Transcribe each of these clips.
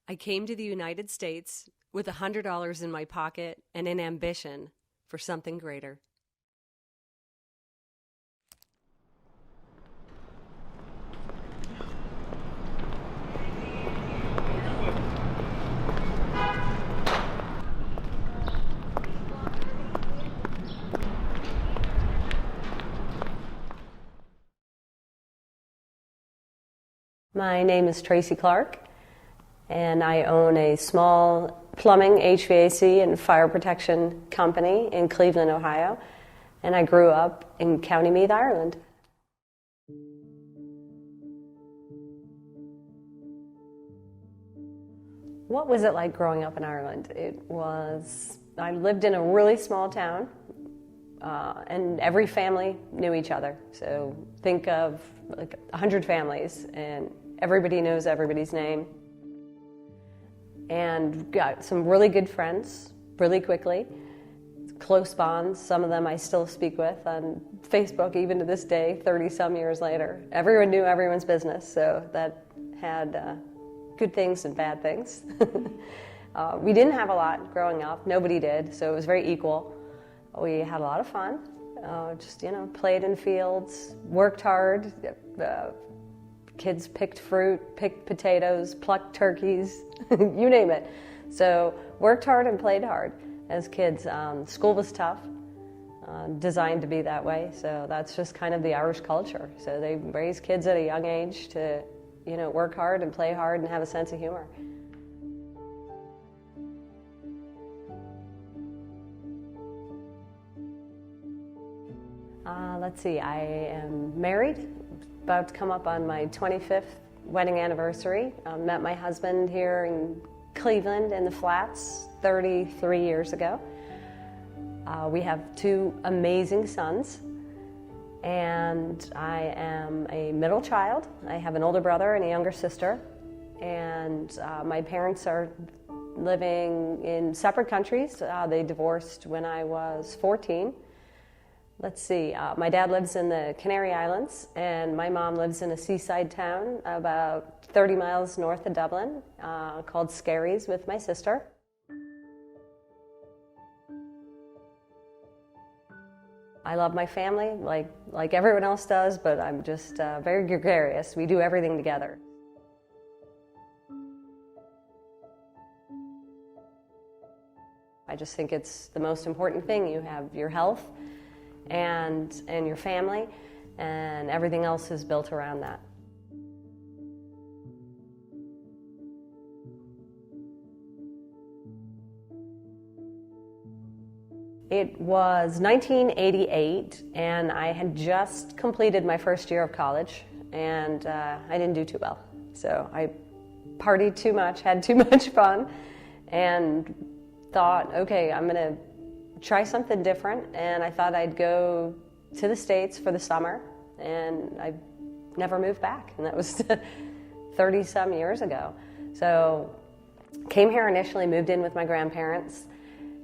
I came to the United States with $100 in my pocket and an ambition for something greater. My name is Tracy Clark, and I own a small plumbing, HVAC, and fire protection company in Cleveland, Ohio, and I grew up in County Meath, Ireland. What was it like growing up in Ireland? I lived in a really small town, and every family knew each other. So think of like 100 families, and everybody knows everybody's name. And got some really good friends really quickly, close bonds. Some of them I still speak with on Facebook even to this day, 30-some years later. Everyone knew everyone's business, so that had good things and bad things. We didn't have a lot growing up. Nobody did, so it was very equal. We had a lot of fun. Played in fields, worked hard. Kids picked fruit, picked potatoes, plucked turkeys, you name it. So worked hard and played hard as kids. School was tough, designed to be that way. So that's just kind of the Irish culture. So they raise kids at a young age to, work hard and play hard and have a sense of humor. Let's see, I am married, about to come up on my 25th wedding anniversary. Met my husband here in Cleveland in the Flats 33 years ago. We have two amazing sons, and I am a middle child. I have an older brother and a younger sister, and my parents are living in separate countries. They divorced when I was 14. Let's see, my dad lives in the Canary Islands, and my mom lives in a seaside town about 30 miles north of Dublin called Skerries with my sister. I love my family like everyone else does, but I'm just very gregarious. We do everything together. I just think it's the most important thing. You have your health and your family, and everything else is built around that. It was 1988, and I had just completed my first year of college, and I didn't do too well. So I partied too much, had too much fun, and thought, okay, I'm going to try something different, and I thought I'd go to the States for the summer, and I never moved back, and that was 30-some years ago. So came here initially, moved in with my grandparents,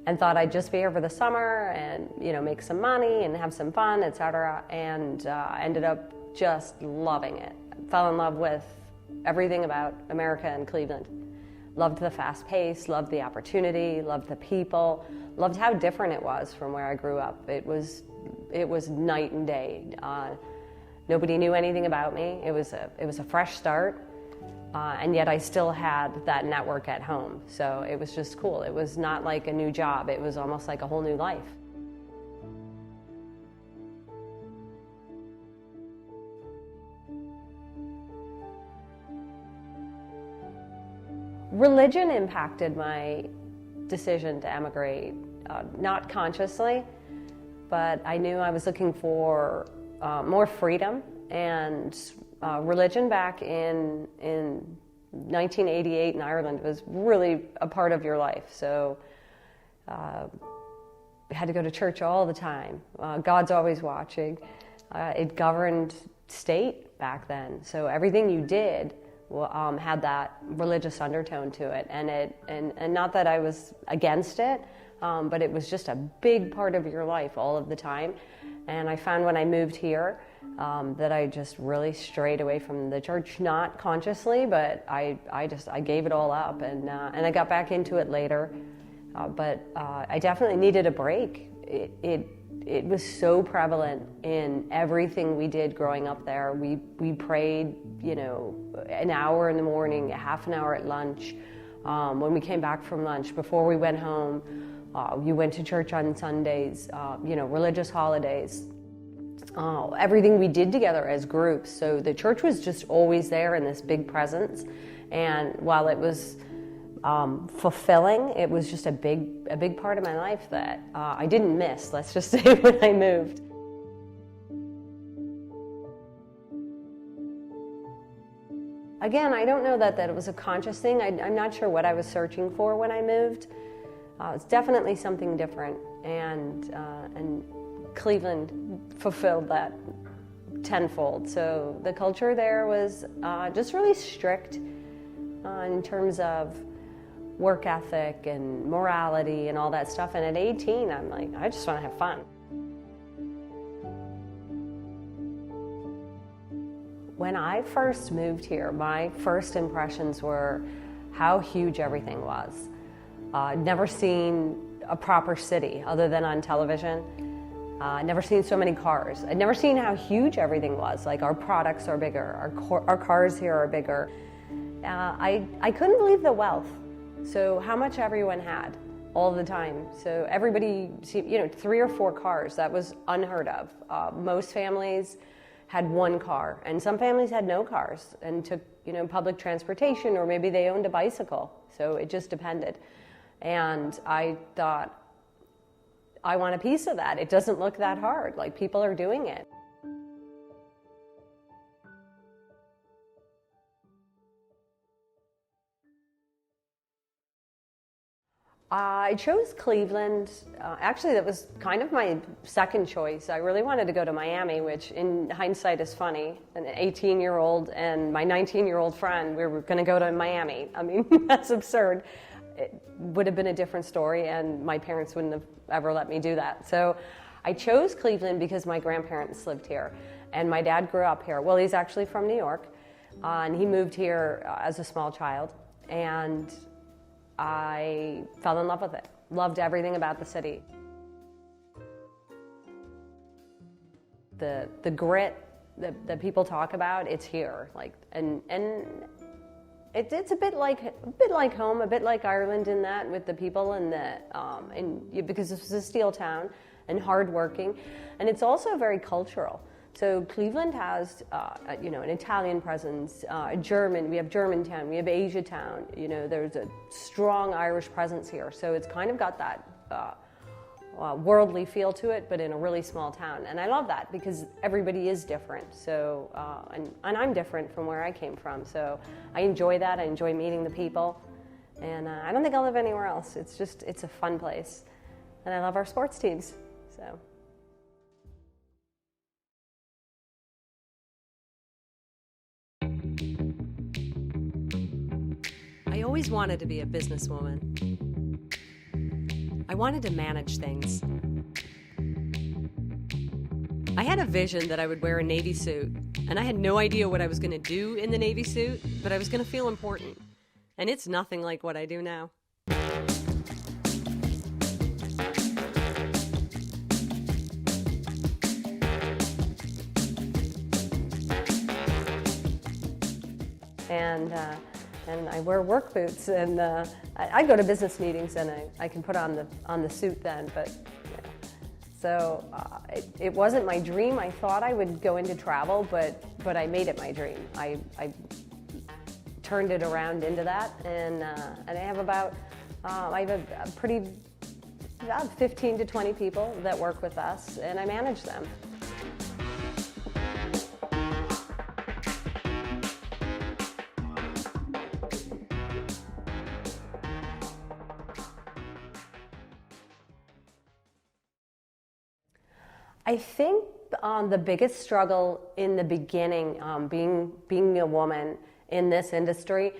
and thought I'd just be here for the summer and make some money and have some fun, etc. And ended up just loving it. Fell in love with everything about America and Cleveland. Loved the fast pace, loved the opportunity, loved the people, loved how different it was from where I grew up. It was night and day. Nobody knew anything about me. It was a fresh start, and yet I still had that network at home. So it was just cool. It was not like a new job. It was almost like a whole new life. Religion impacted my decision to emigrate, not consciously, but I knew I was looking for more freedom, and religion back in 1988 in Ireland was really a part of your life. So we had to go to church all the time. God's always watching. It governed state back then, so everything you did had that religious undertone to it, and not that I was against it, but it was just a big part of your life all of the time. And I found when I moved here that I just really strayed away from the church, not consciously, but I gave it all up, and I got back into it later. But I definitely needed a break. It was so prevalent in everything we did growing up there. We prayed, an hour in the morning, a half an hour at lunch. When we came back from lunch, before we went home, you went to church on Sundays, religious holidays. Everything we did together as groups. So the church was just always there in this big presence. And while it was fulfilling, it was just a big part of my life that I didn't miss, let's just say, when I moved. Again, I don't know that it was a conscious thing. I'm not sure what I was searching for when I moved. It's definitely something different, and Cleveland fulfilled that tenfold. So the culture there was just really strict in terms of work ethic and morality and all that stuff. And at 18, I'm like, I just want to have fun. When I first moved here, my first impressions were how huge everything was. I'd never seen a proper city other than on television. I'd never seen so many cars. I'd never seen how huge everything was. Like, our products are bigger, our cars here are bigger. I couldn't believe the wealth. So how much everyone had all the time. So everybody, 3 or 4 cars, that was unheard of. Most families had 1 car, and some families had no cars and took, public transportation, or maybe they owned a bicycle. So it just depended. And I thought, I want a piece of that. It doesn't look that hard. Like, people are doing it. I chose Cleveland. Actually, that was kind of my second choice. I really wanted to go to Miami, which in hindsight is funny. An 18-year-old and my 19-year-old friend, we were going to go to Miami. I mean, that's absurd. It would have been a different story, and my parents wouldn't have ever let me do that. So I chose Cleveland because my grandparents lived here, and my dad grew up here. Well, he's actually from New York, and he moved here as a small child, and I fell in love with it. Loved everything about the city. The grit that people talk about, it's here. Like, and it's a bit like home, a bit like Ireland in that, with the people and because this is a steel town and hardworking, and it's also very cultural. So Cleveland has, an Italian presence, we have Germantown, we have Asiatown. There's a strong Irish presence here. So it's kind of got that worldly feel to it, but in a really small town. And I love that because everybody is different. So, and I'm different from where I came from. So I enjoy that. I enjoy meeting the people. And I don't think I'll live anywhere else. It's a fun place. And I love our sports teams. So. I always wanted to be a businesswoman. I wanted to manage things. I had a vision that I would wear a Navy suit, and I had no idea what I was going to do in the Navy suit, but I was going to feel important. And it's nothing like what I do now. And I wear work boots, and I go to business meetings, and I can put on the suit then. But so it wasn't my dream. I thought I would go into travel, but I made it my dream. I turned it around into that, and I have about about 15 to 20 people that work with us, and I manage them. I think the biggest struggle in the beginning, being a woman in this industry,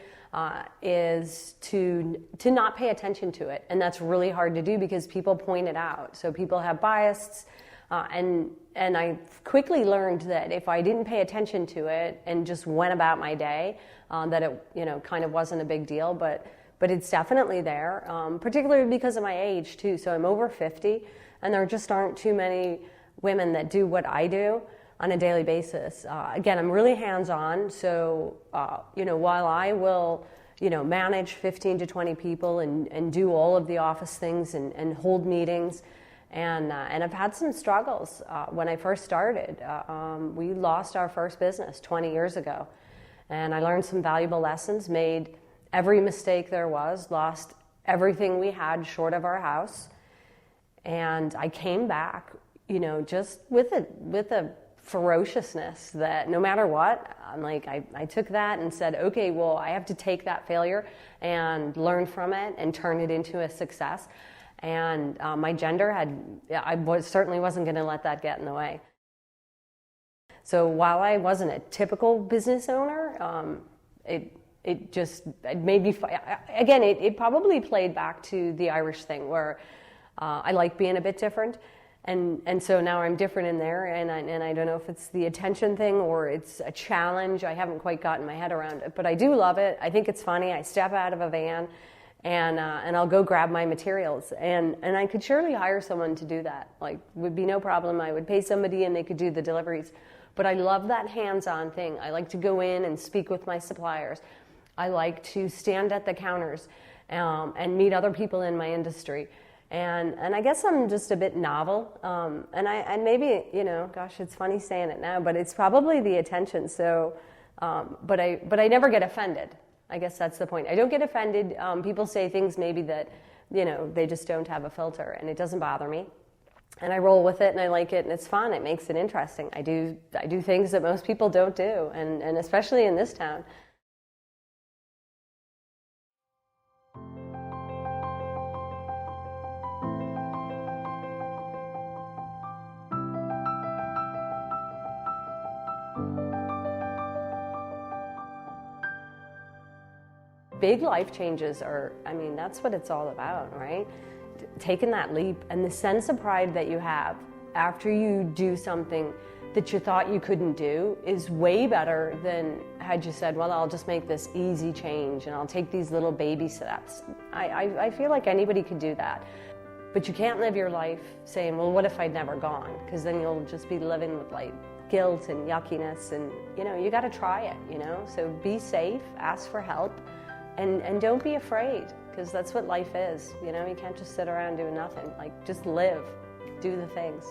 is to not pay attention to it, and that's really hard to do because people point it out. So people have bias. And I quickly learned that if I didn't pay attention to it and just went about my day, that it kind of wasn't a big deal. But it's definitely there, particularly because of my age too. So I'm over 50, and there just aren't too many women that do what I do on a daily basis. Again, I'm really hands-on. So while I will manage 15 to 20 people and do all of the office things and hold meetings. And I've had some struggles. When I first started, we lost our first business 20 years ago. And I learned some valuable lessons, made every mistake there was, lost everything we had short of our house. And I came back, just with a ferociousness that no matter what, I took that and said, okay, well, I have to take that failure and learn from it and turn it into a success. And my gender certainly wasn't going to let that get in the way. So while I wasn't a typical business owner, it made me, again, it probably played back to the Irish thing where I like being a bit different. And so now I'm different in there, and I don't know if it's the attention thing or it's a challenge. I haven't quite gotten my head around it, but I do love it. I think it's funny. I step out of a van and I'll go grab my materials, and I could surely hire someone to do that. Would be no problem. I would pay somebody and they could do the deliveries. But I love that hands-on thing. I like to go in and speak with my suppliers. I like to stand at the counters and meet other people in my industry. And I guess I'm just a bit novel. And maybe, gosh, it's funny saying it now, but it's probably the attention. So, but I never get offended. I guess that's the point. I don't get offended. People say things maybe that, they just don't have a filter, and it doesn't bother me. And I roll with it, and I like it, and it's fun. It makes it interesting. I do things that most people don't do, and especially in this town. Big life changes that's what it's all about, right? Taking that leap and the sense of pride that you have after you do something that you thought you couldn't do is way better than had you said, well, I'll just make this easy change and I'll take these little baby steps. I feel like anybody could do that. But you can't live your life saying, well, what if I'd never gone? Because then you'll just be living with guilt and yuckiness, and you got to try it, So be safe, ask for help. And don't be afraid, because that's what life is. You can't just sit around doing nothing. Just live, do the things.